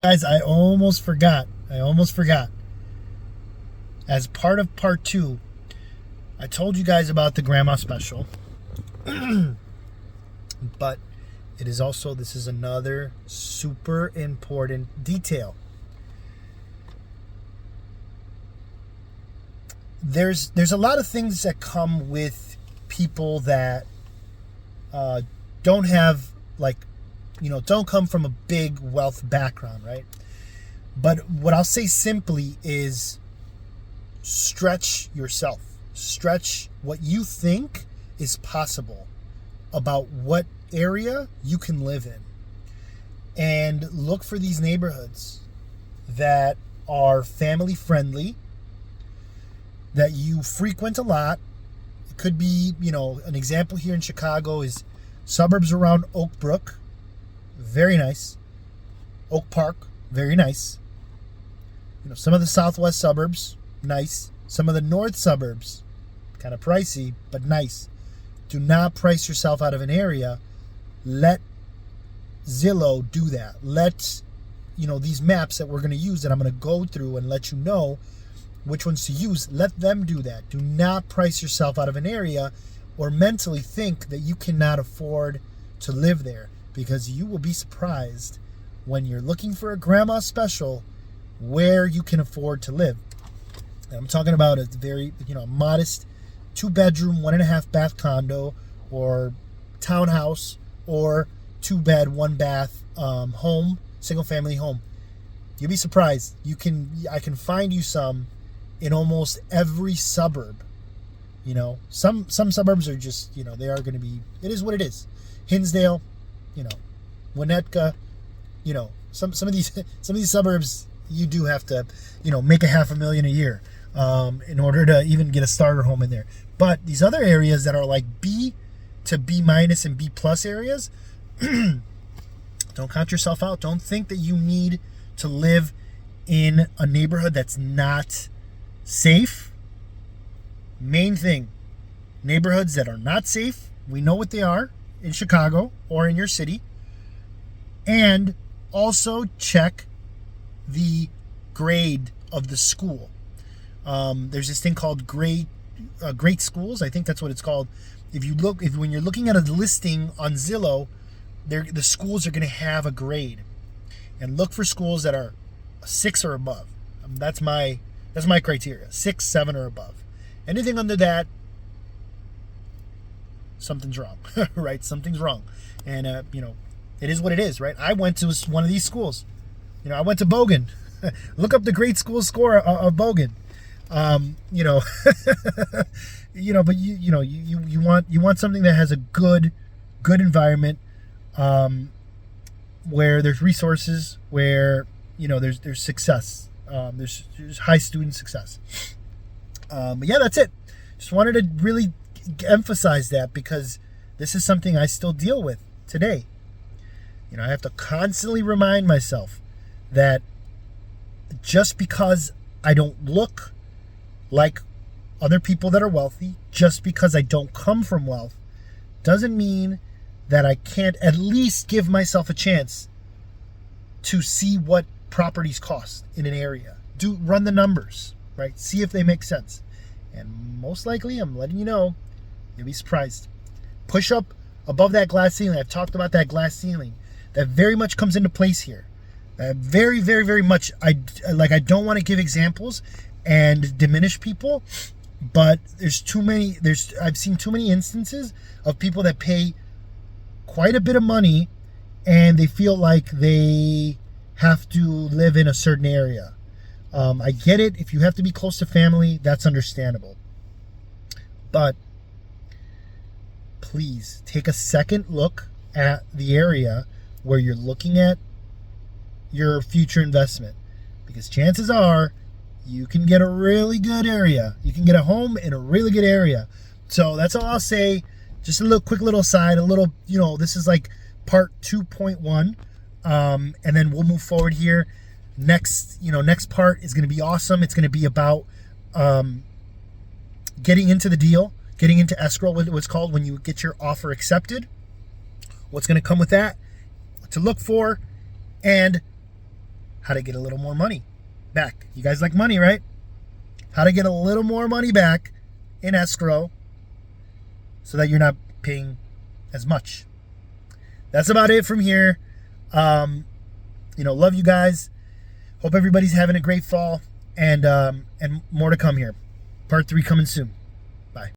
Guys, I almost forgot. As part of part 2, I told you guys about the grandma special. But this is another super important detail. There's a lot of things that come with people that don't have, don't come from a big wealth background, right? But what I'll say simply is stretch yourself. Stretch what you think is possible about what area you can live in. And look for these neighborhoods that are family friendly, that you frequent a lot. It could be, an example here in Chicago is suburbs around Oak Brook. Very nice. Oak Park, very nice. Some of the southwest suburbs, nice. Some of the north suburbs, kind of pricey, but nice. Do not price yourself out of an area. Let Zillow do that. Let, these maps that we're going to use, that I'm going to go through and let you know which ones to use, let them do that. Do not price yourself out of an area or mentally think that you cannot afford to live there, because you will be surprised when you're looking for a grandma special where you can afford to live. And I'm talking about a very, modest 2-bedroom, 1.5-bath condo or townhouse or 2-bed, 1-bath home, single-family home. You'll be surprised. I can find you some in almost every suburb. Some suburbs are just, they are going to be, it is what it is. Hinsdale, Winnetka, some of these suburbs, you do have to, make $500,000 a year in order to even get a starter home in there. But these other areas that are like B to B minus and B plus areas, don't count yourself out. Don't think that you need to live in a neighborhood that's not safe. Main thing, neighborhoods that are not safe, we know what they are in Chicago or in your city. And also check the grade of the school. There's this thing called great schools. I think that's what it's called. When you're looking at a listing on Zillow, the schools are going to have a grade, and look for schools that are 6 or above. That's my criteria: 6, 7 or above. Anything under that, something's wrong, right? Something's wrong, and it is what it is, right? I went to one of these schools. I went to Bogan. Look up the grade school score of Bogan. But you want something that has a good environment, where there's resources, where there's success, there's high student success. But yeah, that's it. Just wanted to really emphasize that, because this is something I still deal with today. I have to constantly remind myself that just because I don't look like other people that are wealthy, just because I don't come from wealth, doesn't mean that I can't at least give myself a chance to see what properties cost in an area. Run the numbers, right? See if they make sense. And most likely, I'm letting you know, you'll be surprised. Push up above that glass ceiling. I've talked about that glass ceiling. That very much comes into place here. Very, very, very much. I don't want to give examples and diminish people, but I've seen too many instances of people that pay quite a bit of money and they feel like they have to live in a certain area. I get it. If you have to be close to family, that's understandable. But please take a second look at the area where you're looking at your future investment, because chances are you can get a really good area. You can get a home in a really good area. So that's all I'll say. Just a quick little aside, this is like part 2.1. And then we'll move forward here. Next part is going to be awesome. It's going to be about getting into the deal, getting into escrow, what's called when you get your offer accepted. What's going to come with that, what to look for, and how to get a little more money back. You guys like money, right? How to get a little more money back in escrow so that you're not paying as much. That's about it from here. Love you guys. Hope everybody's having a great fall, and more to come here. Part 3 coming soon.